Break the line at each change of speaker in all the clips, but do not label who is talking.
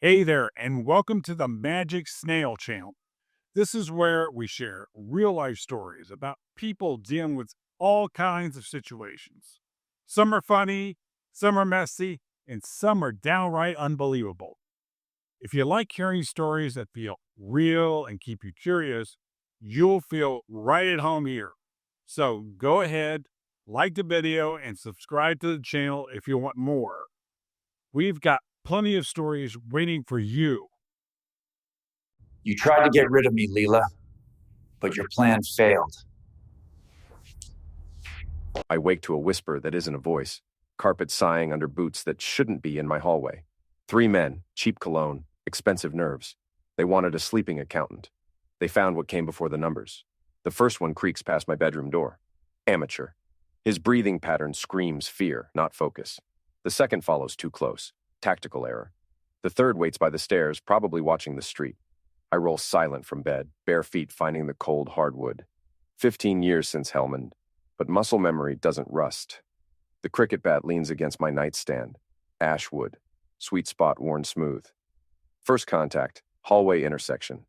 Hey there, and welcome to the Magic Snail channel. This is where we share real life stories about people dealing with all kinds of situations. Some are funny, some are messy, and some are downright unbelievable. If you like hearing stories that feel real and keep you curious, you'll feel right at home here. So go ahead, like the video, and subscribe to the channel if you want more. We've got plenty of stories waiting for you.
You tried to get rid of me, Leela, but your plan failed.
I wake to a whisper that isn't a voice, carpet sighing under boots that shouldn't be in my hallway. 3 men, cheap cologne, expensive nerves. They wanted a sleeping accountant. They found what came before the numbers. The first one creaks past my bedroom door. Amateur. His breathing pattern screams fear, not focus. The second follows too close. Tactical error. The third waits by the stairs, probably watching the street. I roll silent from bed, bare feet finding the cold hardwood. 15 years since Helmand, but muscle memory doesn't rust. The cricket bat leans against my nightstand. Ash wood, sweet spot worn smooth. First contact, hallway intersection.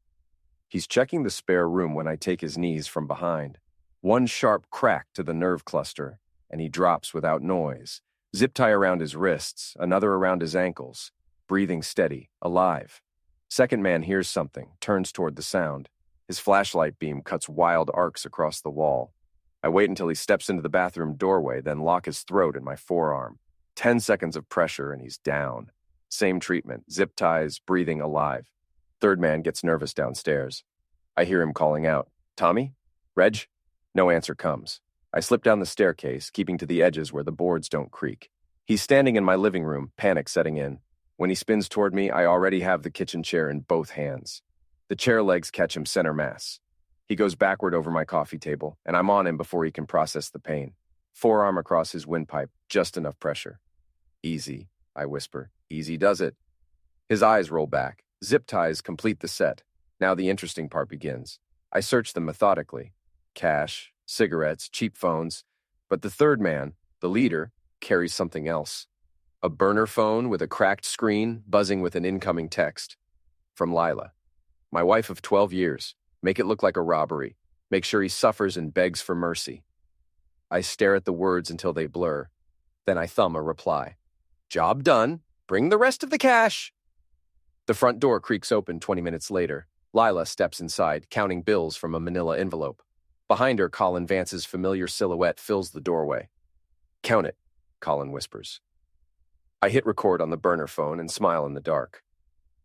He's checking the spare room when I take his knees from behind. One sharp crack to the nerve cluster, and he drops without noise. Zip tie around his wrists, another around his ankles. Breathing steady, alive. Second man hears something, turns toward the sound. His flashlight beam cuts wild arcs across the wall. I wait until he steps into the bathroom doorway, then lock his throat in my forearm. 10 seconds of pressure and he's down. Same treatment, zip ties, breathing alive. Third man gets nervous downstairs. I hear him calling out, "Tommy? Reg?" No answer comes. I slip down the staircase, keeping to the edges where the boards don't creak. He's standing in my living room, panic setting in. When he spins toward me, I already have the kitchen chair in both hands. The chair legs catch him center mass. He goes backward over my coffee table, and I'm on him before he can process the pain. Forearm across his windpipe, just enough pressure. "Easy," I whisper. "Easy does it." His eyes roll back. Zip ties complete the set. Now the interesting part begins. I search them methodically. Cash, cigarettes, cheap phones. But the third man, the leader, carries something else. A burner phone with a cracked screen, buzzing with an incoming text. From Lila. "My wife of 12 years. Make it look like a robbery. Make sure he suffers and begs for mercy." I stare at the words until they blur. Then I thumb a reply. "Job done. Bring the rest of the cash." The front door creaks open 20 minutes later. Lila steps inside, counting bills from a manila envelope. Behind her, Colin Vance's familiar silhouette fills the doorway. "Count it," Colin whispers. I hit record on the burner phone and smile in the dark.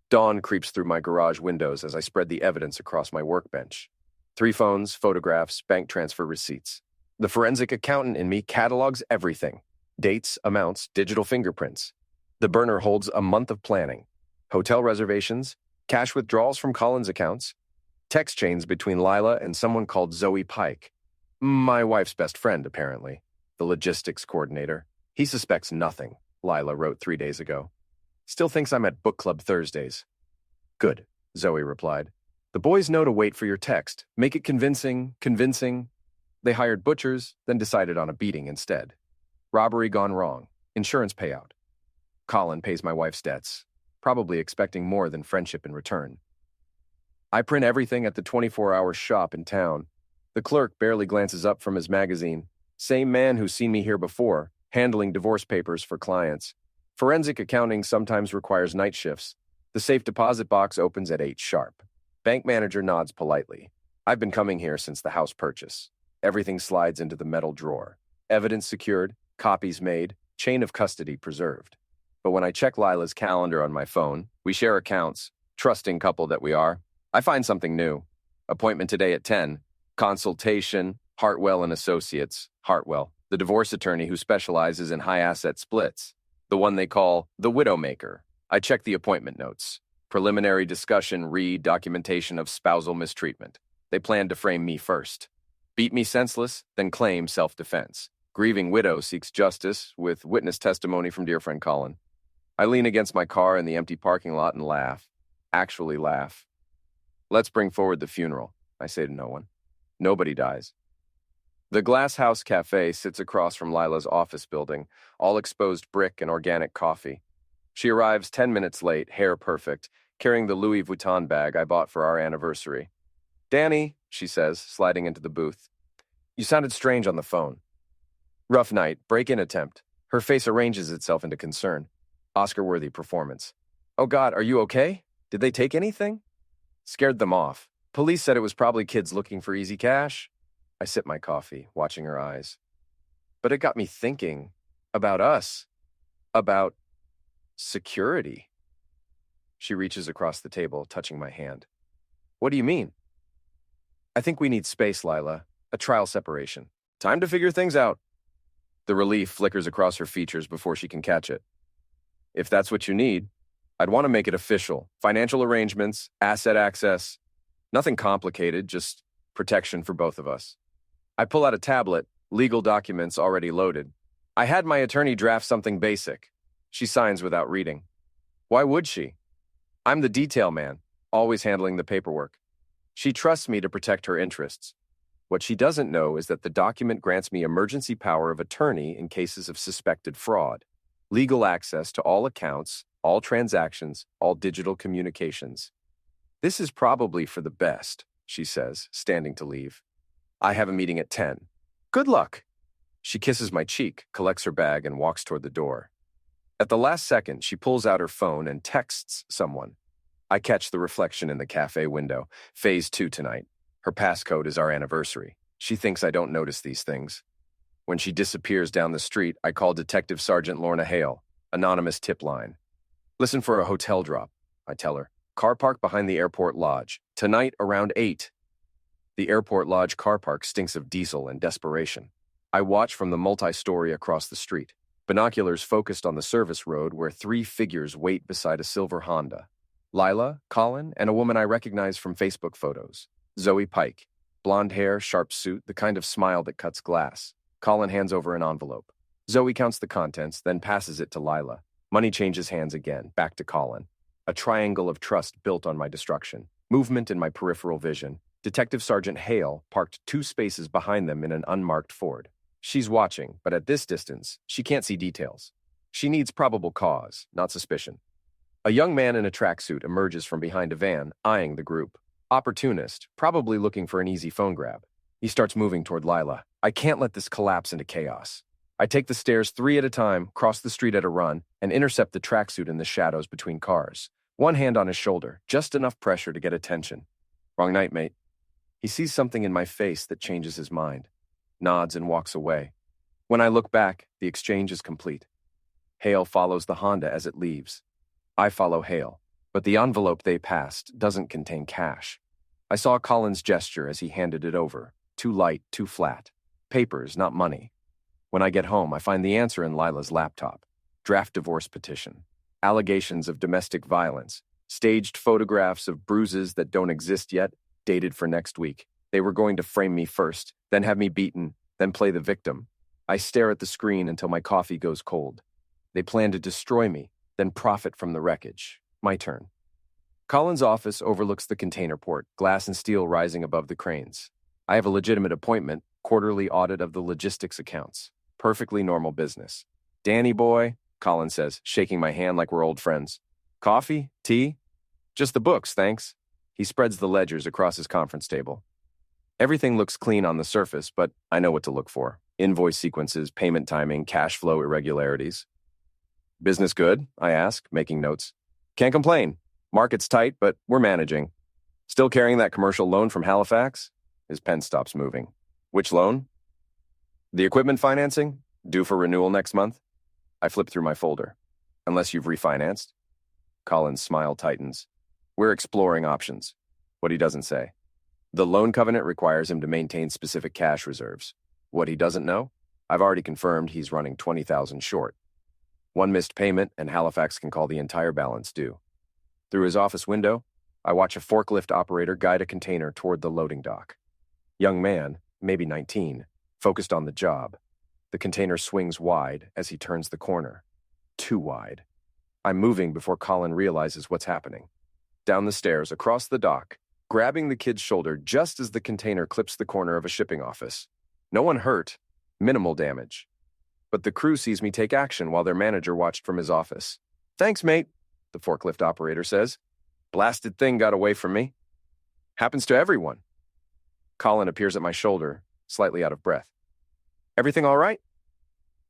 Dawn creeps through my garage windows as I spread the evidence across my workbench. 3 phones, photographs, bank transfer receipts. The forensic accountant in me catalogs everything. Dates, amounts, digital fingerprints. The burner holds a month of planning. Hotel reservations, cash withdrawals from Colin's accounts, text chains between Lila and someone called Zoe Pike. My wife's best friend, apparently. The logistics coordinator. He suspects nothing, Lila wrote 3 days ago. Still thinks I'm at book club Thursdays. "Good," Zoe replied. "The boys know to wait for your text. Make it convincing. They hired butchers, then decided on a beating instead. Robbery gone wrong. Insurance payout. Colin pays my wife's debts, probably expecting more than friendship in return. I print everything at the 24-hour shop in town. The clerk barely glances up from his magazine. Same man who's seen me here before, handling divorce papers for clients. Forensic accounting sometimes requires night shifts. The safe deposit box opens at 8 sharp. Bank manager nods politely. I've been coming here since the house purchase. Everything slides into the metal drawer. Evidence secured, copies made, chain of custody preserved. But when I check Lila's calendar on my phone, we share accounts, trusting couple that we are, I find something new. Appointment today at 10. Consultation, Hartwell and Associates. Hartwell, the divorce attorney who specializes in high asset splits. The one they call the Widowmaker. I check the appointment notes. Preliminary discussion, read documentation of spousal mistreatment. They plan to frame me first. Beat me senseless, then claim self-defense. Grieving widow seeks justice with witness testimony from dear friend Colin. I lean against my car in the empty parking lot and laugh. Actually laugh. Let's bring forward the funeral, I say to no one. Nobody dies. The Glass House Cafe sits across from Lila's office building, all exposed brick and organic coffee. She arrives 10 minutes late, hair perfect, carrying the Louis Vuitton bag I bought for our anniversary. "Danny," she says, sliding into the booth. "You sounded strange on the phone." Rough night, break-in attempt. Her face arranges itself into concern. Oscar-worthy performance. "Oh God, are you okay? Did they take anything?" Scared them off. Police said it was probably kids looking for easy cash. I sip my coffee, watching her eyes. But it got me thinking about us, about security. She reaches across the table, touching my hand. "What do you mean?" "I think we need space, Lila. A trial separation. Time to figure things out." The relief flickers across her features before she can catch it. "If that's what you need, I'd want to make it official. Financial arrangements, asset access. Nothing complicated, just protection for both of us." I pull out a tablet, legal documents already loaded. I had my attorney draft something basic. She signs without reading. Why would she? I'm the detail man, always handling the paperwork. She trusts me to protect her interests. What she doesn't know is that the document grants me emergency power of attorney in cases of suspected fraud, legal access to all accounts, all transactions, all digital communications. "This is probably for the best," she says, standing to leave. "I have a meeting at 10. Good luck." She kisses my cheek, collects her bag, and walks toward the door. At the last second, she pulls out her phone and texts someone. I catch the reflection in the cafe window. Phase 2 tonight. Her passcode is our anniversary. She thinks I don't notice these things. When she disappears down the street, I call Detective Sergeant Lorna Hale, anonymous tip line. "Listen for a hotel drop," I tell her. "Car park behind the airport lodge. Tonight around 8. The airport lodge car park stinks of diesel and desperation. I watch from the multi-story across the street. Binoculars focused on the service road where 3 figures wait beside a silver Honda. Lila, Colin, and a woman I recognize from Facebook photos. Zoe Pike. Blonde hair, sharp suit, the kind of smile that cuts glass. Colin hands over an envelope. Zoe counts the contents, then passes it to Lila. Money changes hands again, back to Colin. A triangle of trust built on my destruction. Movement in my peripheral vision. Detective Sergeant Hale parked 2 spaces behind them in an unmarked Ford. She's watching, but at this distance, she can't see details. She needs probable cause, not suspicion. A young man in a tracksuit emerges from behind a van, eyeing the group. Opportunist, probably looking for an easy phone grab. He starts moving toward Lila. I can't let this collapse into chaos. I take the stairs 3 at a time, cross the street at a run, and intercept the tracksuit in the shadows between cars. One hand on his shoulder, just enough pressure to get attention. Wrong night, mate. He sees something in my face that changes his mind. Nods and walks away. When I look back, the exchange is complete. Hale follows the Honda as it leaves. I follow Hale, but the envelope they passed doesn't contain cash. I saw Colin's gesture as he handed it over. Too light, too flat. Papers, not money. When I get home, I find the answer in Lila's laptop. Draft divorce petition. Allegations of domestic violence. Staged photographs of bruises that don't exist yet, dated for next week. They were going to frame me first, then have me beaten, then play the victim. I stare at the screen until my coffee goes cold. They plan to destroy me, then profit from the wreckage. My turn. Colin's office overlooks the container port, glass and steel rising above the cranes. I have a legitimate appointment, quarterly audit of the logistics accounts. Perfectly normal business. "Danny boy," Colin says, shaking my hand like we're old friends. "Coffee? Tea?" "Just the books, thanks." He spreads the ledgers across his conference table. Everything looks clean on the surface, but I know what to look for. Invoice sequences, payment timing, cash flow irregularities. "Business good?" I ask, making notes. "Can't complain. Market's tight, but we're managing. Still carrying that commercial loan from Halifax?" His pen stops moving. "Which loan?" "The equipment financing? Due for renewal next month?" I flip through my folder. "Unless you've refinanced?" Colin's smile tightens. "We're exploring options." What he doesn't say. The loan covenant requires him to maintain specific cash reserves. What he doesn't know? I've already confirmed he's running $20,000 short. One missed payment, and Halifax can call the entire balance due. Through his office window, I watch a forklift operator guide a container toward the loading dock. Young man, maybe 19, focused on the job. The container swings wide as he turns the corner. Too wide. I'm moving before Colin realizes what's happening. Down the stairs, across the dock, grabbing the kid's shoulder just as the container clips the corner of a shipping office. No one hurt, minimal damage. But the crew sees me take action while their manager watched from his office. Thanks, mate, the forklift operator says. Blasted thing got away from me. Happens to everyone. Colin appears at my shoulder, slightly out of breath. Everything all right?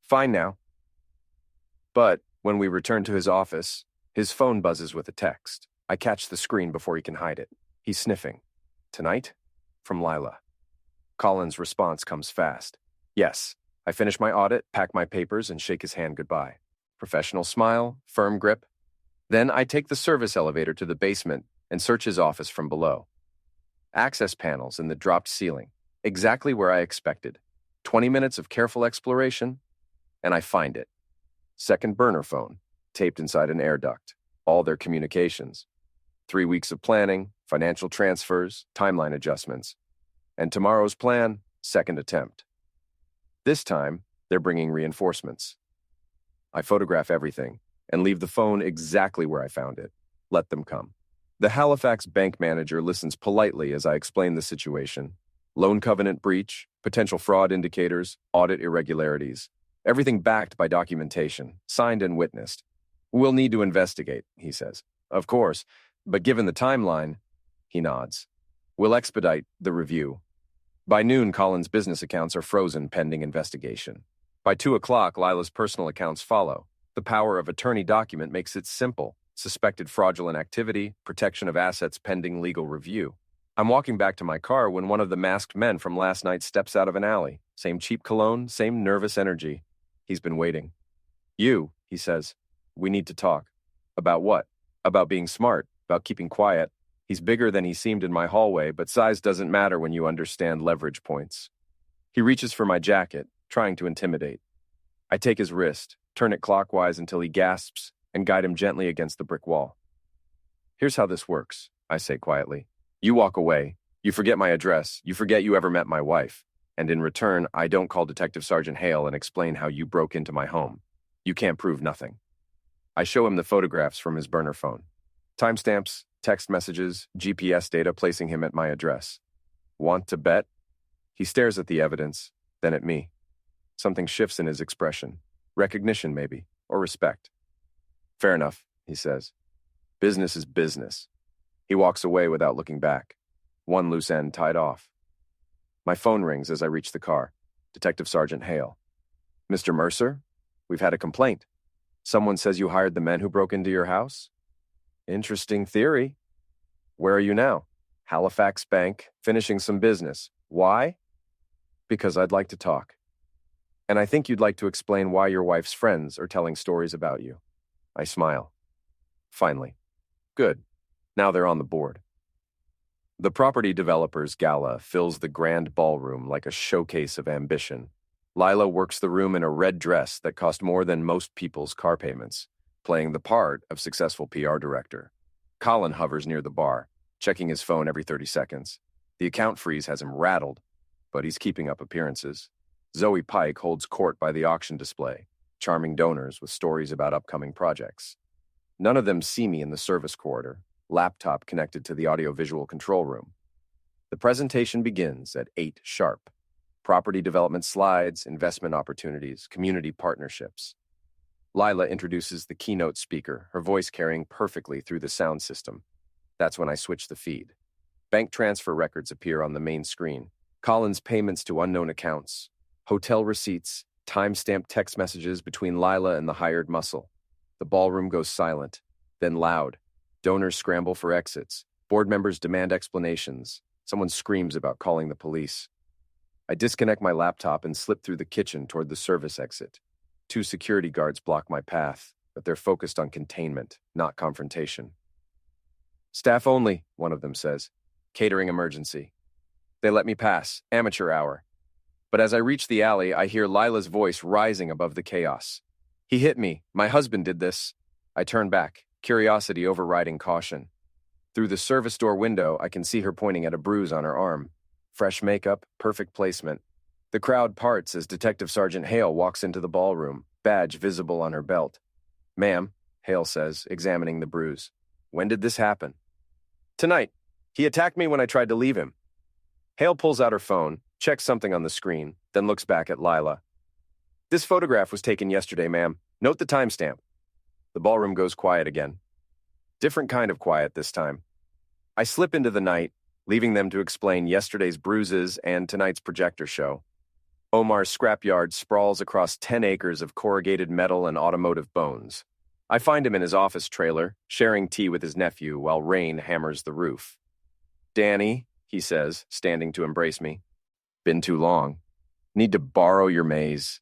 Fine now. But when we return to his office, his phone buzzes with a text. I catch the screen before he can hide it. He's sniffing. Tonight? From Lila. Colin's response comes fast. Yes. I finish my audit, pack my papers, and shake his hand goodbye. Professional smile, firm grip. Then I take the service elevator to the basement and search his office from below. Access panels in the dropped ceiling, exactly where I expected. 20 minutes of careful exploration, and I find it. Second burner phone, taped inside an air duct. All their communications. 3 weeks of planning, financial transfers, timeline adjustments. And tomorrow's plan, second attempt. This time, they're bringing reinforcements. I photograph everything and leave the phone exactly where I found it. Let them come. The Halifax bank manager listens politely as I explain the situation. Loan covenant breach, potential fraud indicators, audit irregularities. Everything backed by documentation, signed and witnessed. We'll need to investigate, he says. Of course, but given the timeline, he nods. We'll expedite the review. By noon, Colin's business accounts are frozen pending investigation. By 2 o'clock, Lila's personal accounts follow. The power of attorney document makes it simple. Suspected fraudulent activity, protection of assets pending legal review. I'm walking back to my car when one of the masked men from last night steps out of an alley. Same cheap cologne, same nervous energy. He's been waiting. You, he says, we need to talk. About what? About being smart, about keeping quiet. He's bigger than he seemed in my hallway, but size doesn't matter when you understand leverage points. He reaches for my jacket, trying to intimidate. I take his wrist, turn it clockwise until he gasps, and guide him gently against the brick wall. Here's how this works, I say quietly. You walk away, you forget my address, you forget you ever met my wife, and in return, I don't call Detective Sergeant Hale and explain how you broke into my home. You can't prove nothing. I show him the photographs from his burner phone. Timestamps, text messages, GPS data placing him at my address. Want to bet? He stares at the evidence, then at me. Something shifts in his expression. Recognition, maybe, or respect. Fair enough, he says. Business is business. He walks away without looking back. One loose end tied off. My phone rings as I reach the car. Detective Sergeant Hale. Mr. Mercer, we've had a complaint. Someone says you hired the men who broke into your house? Interesting theory. Where are you now? Halifax Bank, finishing some business. Why? Because I'd like to talk. And I think you'd like to explain why your wife's friends are telling stories about you. I smile. Finally. Good. Now they're on the board. The Property Developers Gala fills the grand ballroom like a showcase of ambition. Lila works the room in a red dress that cost more than most people's car payments, playing the part of successful PR director. Colin hovers near the bar, checking his phone every 30 seconds. The account freeze has him rattled, but he's keeping up appearances. Zoe Pike holds court by the auction display, charming donors with stories about upcoming projects. None of them see me in the service corridor, laptop connected to the audiovisual control room. The presentation begins at 8 sharp. Property development slides, investment opportunities, community partnerships. Lila introduces the keynote speaker, her voice carrying perfectly through the sound system. That's when I switch the feed. Bank transfer records appear on the main screen. Colin's payments to unknown accounts. Hotel receipts, time-stamped text messages between Lila and the hired muscle. The ballroom goes silent, then loud. Donors scramble for exits. Board members demand explanations. Someone screams about calling the police. I disconnect my laptop and slip through the kitchen toward the service exit. 2 security guards block my path, but they're focused on containment, not confrontation. Staff only, one of them says. Catering emergency. They let me pass, amateur hour. But as I reach the alley, I hear Lila's voice rising above the chaos. He hit me. My husband did this. I turn back, curiosity overriding caution. Through the service door window, I can see her pointing at a bruise on her arm. Fresh makeup, perfect placement. The crowd parts as Detective Sergeant Hale walks into the ballroom, badge visible on her belt. Ma'am, Hale says, examining the bruise. When did this happen? Tonight. He attacked me when I tried to leave him. Hale pulls out her phone, checks something on the screen, then looks back at Lila. This photograph was taken yesterday, ma'am. Note the timestamp. The ballroom goes quiet again. Different kind of quiet this time. I slip into the night, leaving them to explain yesterday's bruises and tonight's projector show. Omar's scrapyard sprawls across 10 acres of corrugated metal and automotive bones. I find him in his office trailer, sharing tea with his nephew while rain hammers the roof. "Danny," he says, standing to embrace me. "Been too long. Need to borrow your maze."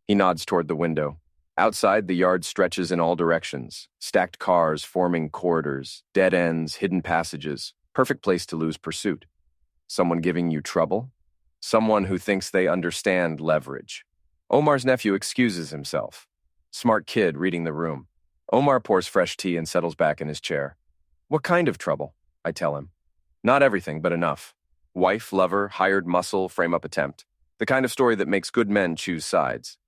He nods toward the window. Outside, the yard stretches in all directions. Stacked cars forming corridors, dead ends, hidden passages. Perfect place to lose pursuit. Someone giving you trouble? Someone who thinks they understand leverage. Omar's nephew excuses himself. Smart kid reading the room. Omar pours fresh tea and settles back in his chair. "What kind of trouble?" I tell him. "Not everything, but enough. Wife, lover, hired muscle, frame-up attempt. The kind of story that makes good men choose sides."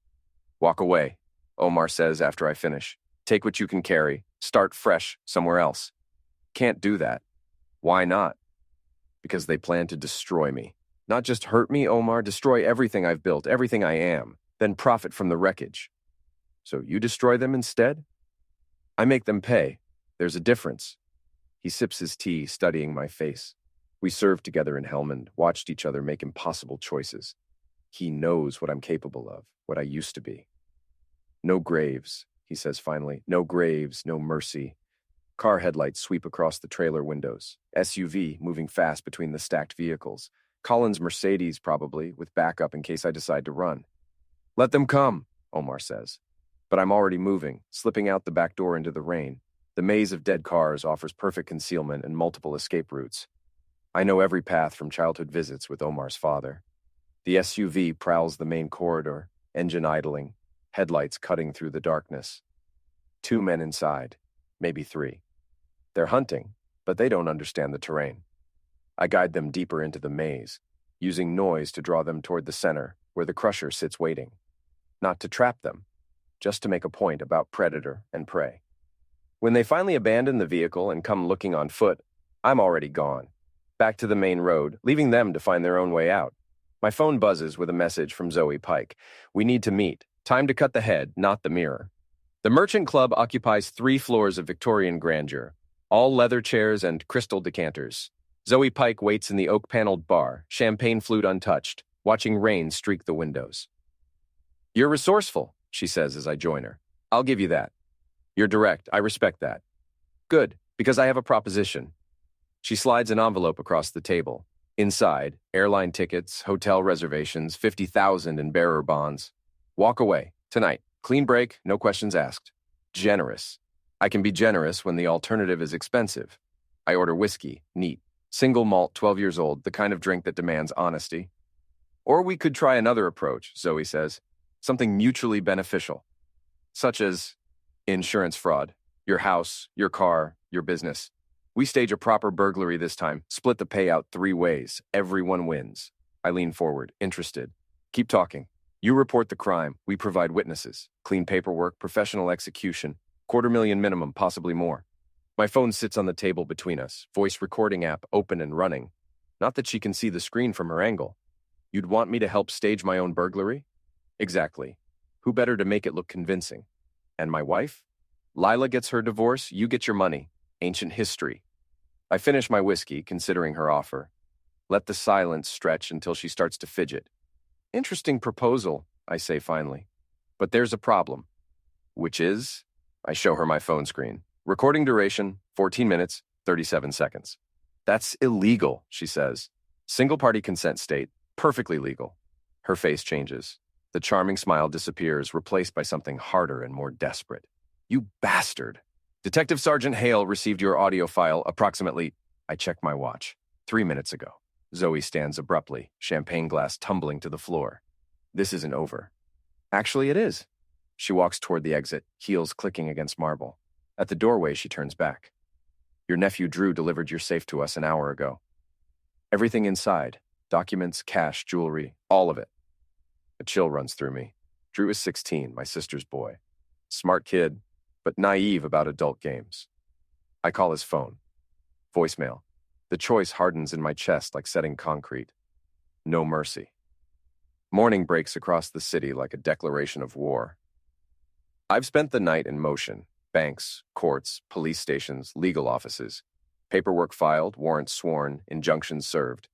"Walk away," Omar says after I finish. "Take what you can carry. Start fresh somewhere else." "Can't do that." "Why not?" "Because they plan to destroy me. Not just hurt me, Omar, destroy everything I've built, everything I am, then profit from the wreckage." "So you destroy them instead?" "I make them pay. There's a difference." He sips his tea, studying my face. We served together in Helmand, watched each other make impossible choices. He knows what I'm capable of, what I used to be. "No graves," he says finally. "No graves, no mercy." Car headlights sweep across the trailer windows. SUV moving fast between the stacked vehicles. Colin's Mercedes, probably, with backup in case I decide to run. "Let them come," Omar says. But I'm already moving, slipping out the back door into the rain. The maze of dead cars offers perfect concealment and multiple escape routes. I know every path from childhood visits with Omar's father. The SUV prowls the main corridor, engine idling, headlights cutting through the darkness. 2 men inside, maybe 3. They're hunting, but they don't understand the terrain. I guide them deeper into the maze, using noise to draw them toward the center, where the crusher sits waiting. Not to trap them, just to make a point about predator and prey. When they finally abandon the vehicle and come looking on foot, I'm already gone. Back to the main road, leaving them to find their own way out. My phone buzzes with a message from Zoe Pike. "We need to meet. Time to cut the head, not the mirror." The Merchant Club occupies 3 floors of Victorian grandeur, all leather chairs and crystal decanters. Zoe Pike waits in the oak-paneled bar, champagne flute untouched, watching rain streak the windows. "You're resourceful," she says as I join her. "I'll give you that. You're direct. I respect that." "Good, because I have a proposition." She slides an envelope across the table. Inside, airline tickets, hotel reservations, 50,000 in bearer bonds. "Walk away. Tonight. Clean break, no questions asked." Generous. I can be generous when the alternative is expensive. I order whiskey, neat. Single malt, 12 years old, the kind of drink that demands honesty. "Or we could try another approach," Zoe says. "Something mutually beneficial. Such as insurance fraud. Your house, your car, your business. We stage a proper burglary this time, split the payout 3 ways. Everyone wins." I lean forward, interested. "Keep talking. You report the crime. We provide witnesses. Clean paperwork, professional execution. $250,000 minimum, possibly more." My phone sits on the table between us, voice recording app open and running. Not that she can see the screen from her angle. "You'd want me to help stage my own burglary?" "Exactly. Who better to make it look convincing? And my wife? Lila gets her divorce, you get your money. Ancient history." I finish my whiskey, considering her offer. Let the silence stretch until she starts to fidget. "Interesting proposal," I say finally. "But there's a problem." "Which is?" I show her my phone screen. Recording duration, 14 minutes, 37 seconds. "That's illegal," she says. "Single-party consent state, perfectly legal." Her face changes. The charming smile disappears, replaced by something harder and more desperate. "You bastard. Detective Sergeant Hale received your audio file approximately..." I check my watch. 3 minutes ago. Zoe stands abruptly, champagne glass tumbling to the floor. This isn't over. Actually, it is. She walks toward the exit, heels clicking against marble. At the doorway, she turns back. "Your nephew Drew delivered your safe to us an hour ago. Everything inside, documents, cash, jewelry, all of it." A chill runs through me. Drew is 16, my sister's boy. Smart kid, but naive about adult games. I call his phone. Voicemail. The choice hardens in my chest like setting concrete. No mercy. Morning breaks across the city like a declaration of war. I've spent the night in motion, Banks, courts, police stations, legal offices. Paperwork filed, warrants sworn, injunctions served.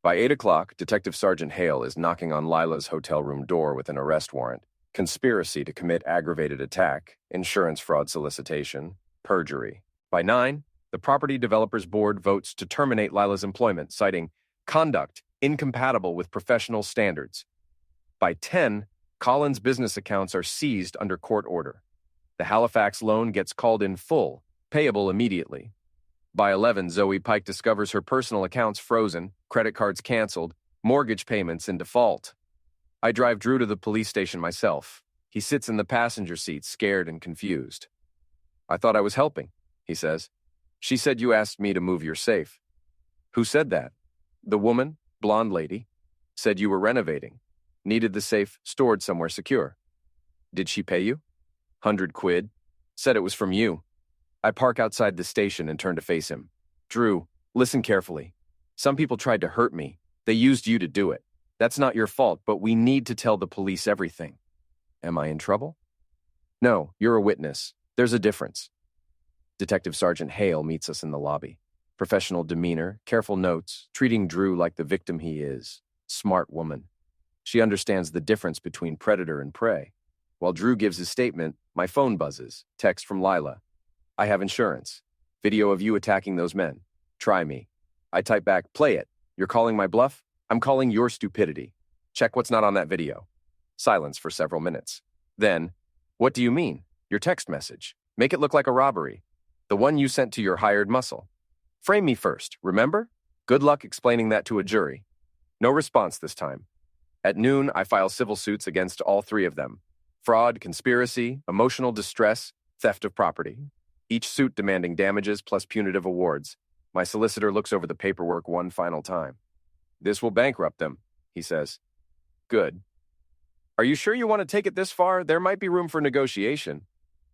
By 8 o'clock, Detective Sergeant Hale is knocking on Lila's hotel room door with an arrest warrant. Conspiracy to commit aggravated attack, insurance fraud solicitation, perjury. By 9, the Property Developers Board votes to terminate Lila's employment, citing conduct incompatible with professional standards. By 10, Colin's business accounts are seized under court order. The Halifax loan gets called in full, payable immediately. By 11, Zoe Pike discovers her personal accounts frozen, credit cards canceled, mortgage payments in default. I drive Drew to the police station myself. He sits in the passenger seat, scared and confused. "I thought I was helping," he says. "She said you asked me to move your safe." "Who said that?" "The woman, blonde lady, said you were renovating. Needed the safe stored somewhere secure." "Did she pay you?" "100 quid. Said it was from you." I park outside the station and turn to face him. "Drew, listen carefully. Some people tried to hurt me. They used you to do it. That's not your fault, but we need to tell the police everything." "Am I in trouble?" "No, you're a witness. There's a difference." Detective Sergeant Hale meets us in the lobby. Professional demeanor, careful notes, treating Drew like the victim he is. Smart woman. She understands the difference between predator and prey. While Drew gives his statement, my phone buzzes. Text from Lila. "I have insurance. Video of you attacking those men. Try me." I type back, "Play it. You're calling my bluff? I'm calling your stupidity. Check what's not on that video." Silence for several minutes. Then, "What do you mean? Your text message. Make it look like a robbery. The one you sent to your hired muscle. Frame me first, remember? Good luck explaining that to a jury." No response this time. At noon, I file civil suits against all 3 of them. Fraud, conspiracy, emotional distress, theft of property. Each suit demanding damages plus punitive awards. My solicitor looks over the paperwork one final time. "This will bankrupt them," he says. "Good. Are you sure you want to take it this far? There might be room for negotiation."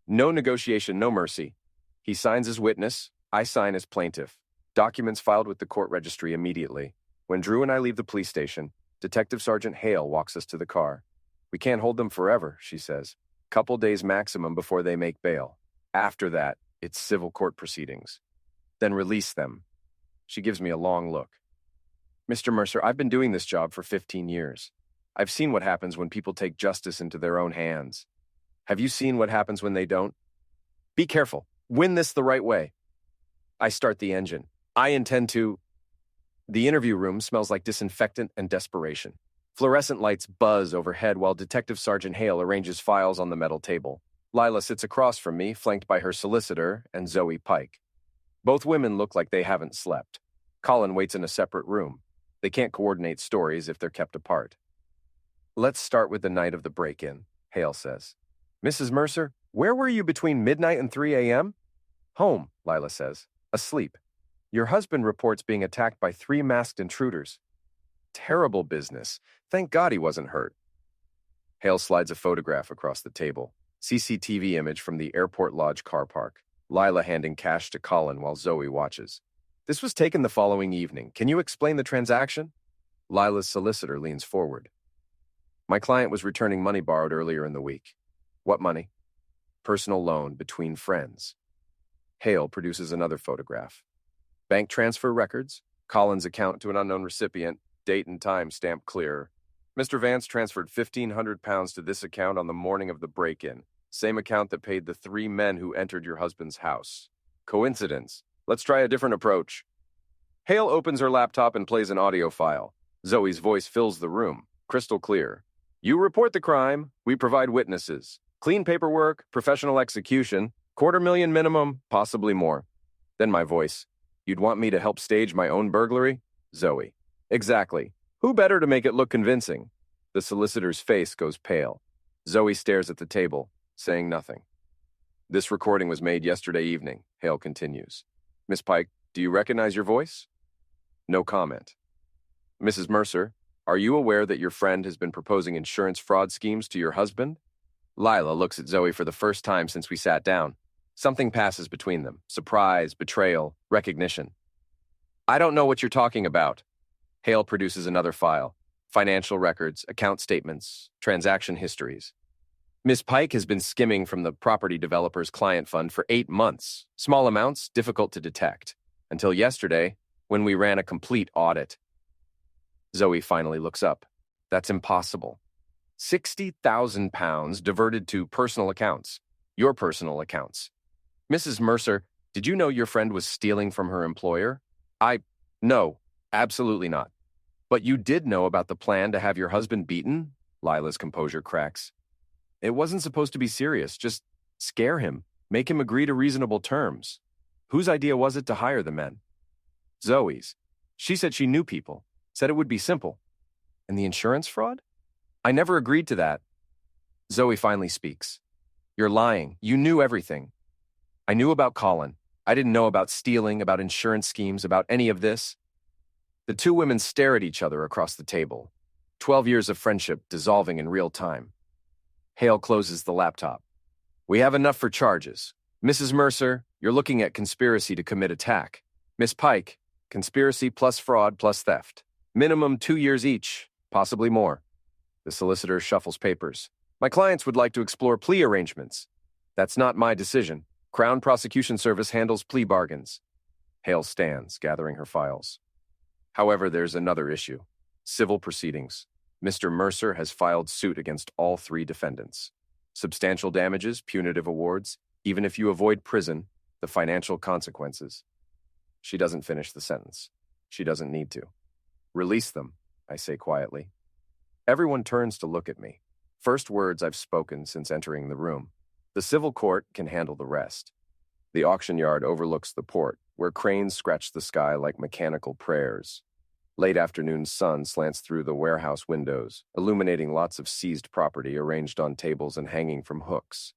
"No negotiation, no mercy." He signs as witness. I sign as plaintiff. Documents filed with the court registry immediately. When Drew and I leave the police station, Detective Sergeant Hale walks us to the car. "We can't hold them forever," she says. "Couple days maximum before they make bail. After that, it's civil court proceedings. Then release them." She gives me a long look. "Mr. Mercer, I've been doing this job for 15 years. I've seen what happens when people take justice into their own hands. Have you seen what happens when they don't? Be careful. Win this the right way." I start the engine. I intend to... The interview room smells like disinfectant and desperation. Fluorescent lights buzz overhead while Detective Sergeant Hale arranges files on the metal table. Lila sits across from me, flanked by her solicitor and Zoe Pike. Both women look like they haven't slept. Colin waits in a separate room. They can't coordinate stories if they're kept apart. "Let's start with the night of the break-in," Hale says. "Mrs. Mercer, where were you between midnight and 3 a.m.? "Home," Lila says. "Asleep. Your husband reports being attacked by 3 masked intruders." "Terrible business. Thank God he wasn't hurt." Hale slides a photograph across the table. CCTV image from the Airport Lodge car park. Lila handing cash to Colin while Zoe watches. "This was taken the following evening. Can you explain the transaction?" Lila's solicitor leans forward. "My client was returning money borrowed earlier in the week." "What money?" "Personal loan between friends." Hale produces another photograph. Bank transfer records, Colin's account to an unknown recipient, date and time stamped clear. "Mr. Vance transferred £1,500 to this account on the morning of the break-in. Same account that paid the 3 men who entered your husband's house. Coincidence? Let's try a different approach." Hale opens her laptop and plays an audio file. Zoe's voice fills the room, crystal clear. "You report the crime, we provide witnesses. Clean paperwork, professional execution, $250,000 minimum, possibly more." Then my voice. "You'd want me to help stage my own burglary?" Zoe. "Exactly. Who better to make it look convincing?" The solicitor's face goes pale. Zoe stares at the table, saying nothing. "This recording was made yesterday evening," Hale continues. "Miss Pike, do you recognize your voice?" No comment. "Mrs. Mercer, are you aware that your friend has been proposing insurance fraud schemes to your husband?" Lila looks at Zoe for the first time since we sat down. Something passes between them. Surprise, betrayal, recognition. "I don't know what you're talking about." Hale produces another file. Financial records, account statements, transaction histories. Miss Pike has been skimming from the property developer's client fund for 8 months. Small amounts, difficult to detect. Until yesterday, when we ran a complete audit. Zoe finally looks up. That's impossible. £60,000 diverted to personal accounts. Your personal accounts. Mrs. Mercer, did you know your friend was stealing from her employer? No, absolutely not. But you did know about the plan to have your husband beaten? Lila's composure cracks. It wasn't supposed to be serious. Just scare him. Make him agree to reasonable terms. Whose idea was it to hire the men? Zoe's. She said she knew people. Said it would be simple. And the insurance fraud? I never agreed to that. Zoe finally speaks. You're lying. You knew everything. I knew about Colin. I didn't know about stealing, about insurance schemes, about any of this. The two women stare at each other across the table. 12 years of friendship dissolving in real time. Hale closes the laptop. We have enough for charges. Mrs. Mercer, you're looking at conspiracy to commit attack. Miss Pike, conspiracy plus fraud plus theft. Minimum 2 years each, possibly more. The solicitor shuffles papers. My clients would like to explore plea arrangements. That's not my decision. Crown Prosecution Service handles plea bargains. Hale stands, gathering her files. However, there's another issue. Civil proceedings. Mr. Mercer has filed suit against all 3 defendants. Substantial damages, punitive awards, even if you avoid prison, the financial consequences. She doesn't finish the sentence. She doesn't need to. Release them, I say quietly. Everyone turns to look at me. First words I've spoken since entering the room. The civil court can handle the rest. The auction yard overlooks the port, where cranes scratch the sky like mechanical prayers. Late afternoon sun slants through the warehouse windows, illuminating lots of seized property arranged on tables and hanging from hooks.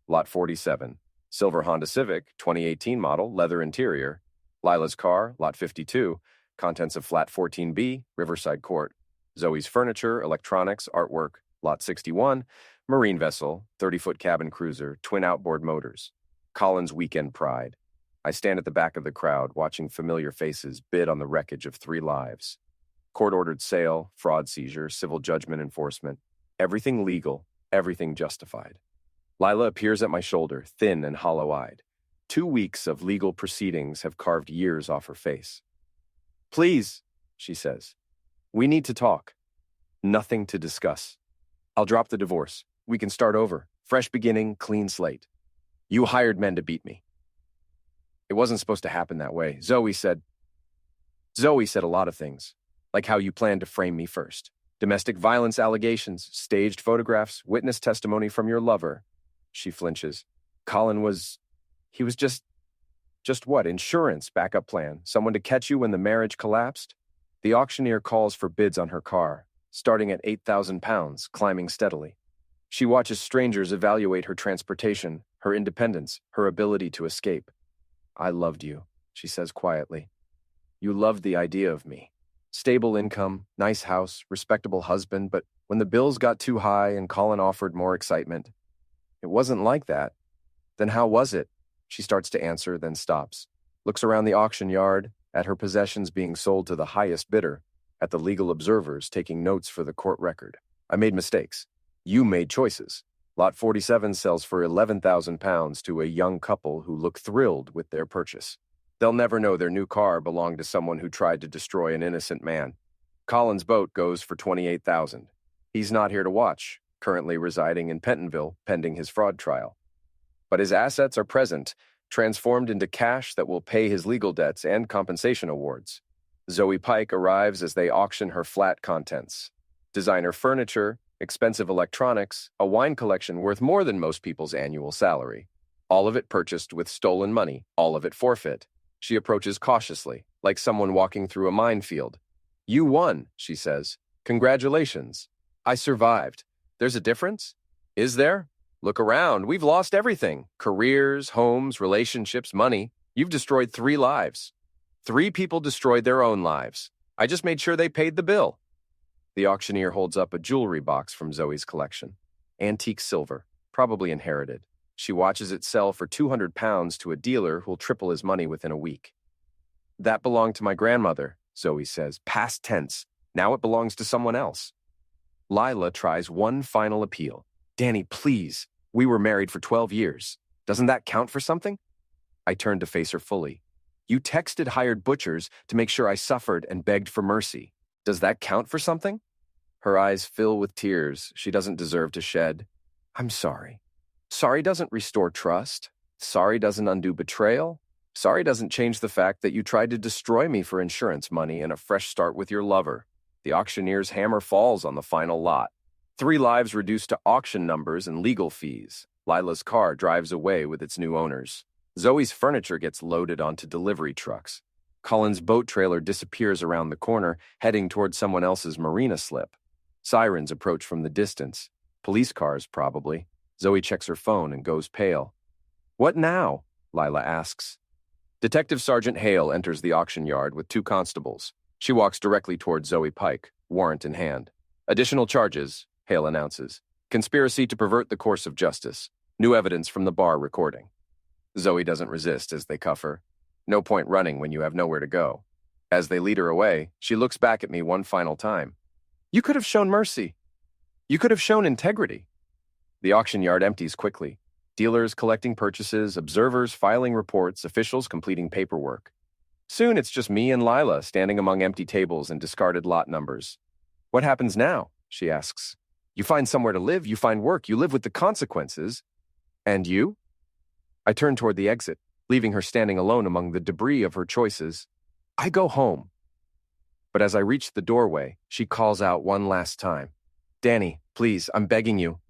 Lot 47, silver Honda Civic, 2018 model, leather interior. Lila's car, Lot 52, contents of Flat 14B, Riverside Court. Zoe's furniture, electronics, artwork, Lot 61, marine vessel, 30-foot cabin cruiser, twin outboard motors. Colin's weekend pride. I stand at the back of the crowd, watching familiar faces bid on the wreckage of 3 lives. Court-ordered sale, fraud seizure, civil judgment enforcement. Everything legal, everything justified. Lila appears at my shoulder, thin and hollow-eyed. 2 weeks of legal proceedings have carved years off her face. Please, she says. We need to talk. Nothing to discuss. I'll drop the divorce. We can start over. Fresh beginning, clean slate. You hired men to beat me. It wasn't supposed to happen that way. Zoe said a lot of things, like how you planned to frame me first. Domestic violence allegations, staged photographs, witness testimony from your lover. She flinches. Colin was just what? Insurance, backup plan, someone to catch you when the marriage collapsed? The auctioneer calls for bids on her car, starting at £8,000, climbing steadily. She watches strangers evaluate her transportation, her independence, her ability to escape. I loved you, she says quietly. You loved the idea of me. Stable income, nice house, respectable husband, but when the bills got too high and Colin offered more excitement, it wasn't like that. Then how was it? She starts to answer, then stops. Looks around the auction yard, at her possessions being sold to the highest bidder, at the legal observers taking notes for the court record. I made mistakes. You made choices. Lot 47 sells for £11,000 to a young couple who look thrilled with their purchase. They'll never know their new car belonged to someone who tried to destroy an innocent man. Colin's boat goes for $28,000. He's not here to watch, currently residing in Pentonville, pending his fraud trial. But his assets are present, transformed into cash that will pay his legal debts and compensation awards. Zoe Pike arrives as they auction her flat contents. Designer furniture, expensive electronics, a wine collection worth more than most people's annual salary. All of it purchased with stolen money, all of it forfeit. She approaches cautiously, like someone walking through a minefield. You won, she says. Congratulations. I survived. There's a difference? Is there? Look around. We've lost everything. Careers, homes, relationships, money. You've destroyed 3 lives. 3 people destroyed their own lives. I just made sure they paid the bill. The auctioneer holds up a jewelry box from Zoe's collection. Antique silver, probably inherited. She watches it sell for £200 to a dealer who'll triple his money within a week. That belonged to my grandmother, Zoe says, past tense. Now it belongs to someone else. Lila tries one final appeal. Danny, please. We were married for 12 years. Doesn't that count for something? I turned to face her fully. You texted hired butchers to make sure I suffered and begged for mercy. Does that count for something? Her eyes fill with tears she doesn't deserve to shed. I'm sorry. Sorry doesn't restore trust. Sorry doesn't undo betrayal. Sorry doesn't change the fact that you tried to destroy me for insurance money and a fresh start with your lover. The auctioneer's hammer falls on the final lot. 3 lives reduced to auction numbers and legal fees. Lila's car drives away with its new owners. Zoe's furniture gets loaded onto delivery trucks. Colin's boat trailer disappears around the corner, heading toward someone else's marina slip. Sirens approach from the distance. Police cars, probably. Zoe checks her phone and goes pale. What now? Lila asks. Detective Sergeant Hale enters the auction yard with 2 constables. She walks directly toward Zoe Pike, warrant in hand. Additional charges, Hale announces. Conspiracy to pervert the course of justice. New evidence from the bar recording. Zoe doesn't resist as they cuff her. No point running when you have nowhere to go. As they lead her away, she looks back at me one final time. You could have shown mercy. You could have shown integrity. The auction yard empties quickly. Dealers collecting purchases, observers filing reports, officials completing paperwork. Soon it's just me and Lila standing among empty tables and discarded lot numbers. What happens now? She asks. You find somewhere to live, you find work, you live with the consequences. And you? I turn toward the exit, leaving her standing alone among the debris of her choices. I go home. But as I reach the doorway, she calls out one last time. Danny, please, I'm begging you.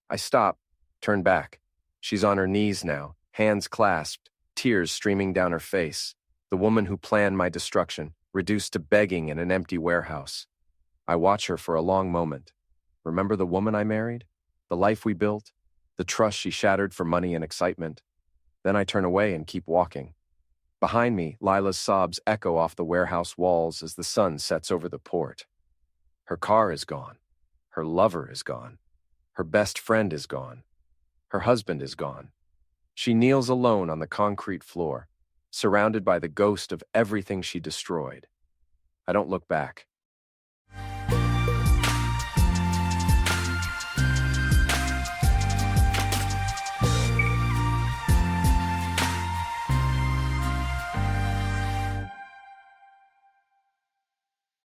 I stop, turn back. She's on her knees now, hands clasped, tears streaming down her face. The woman who planned my destruction, reduced to begging in an empty warehouse. I watch her for a long moment. Remember the woman I married? The life we built? The trust she shattered for money and excitement? Then I turn away and keep walking. Behind me, Lila's sobs echo off the warehouse walls as the sun sets over the port. Her car is gone. Her lover is gone. Her best friend is gone. Her husband is gone. She kneels alone on the concrete floor, surrounded by the ghost of everything she destroyed. I don't look back.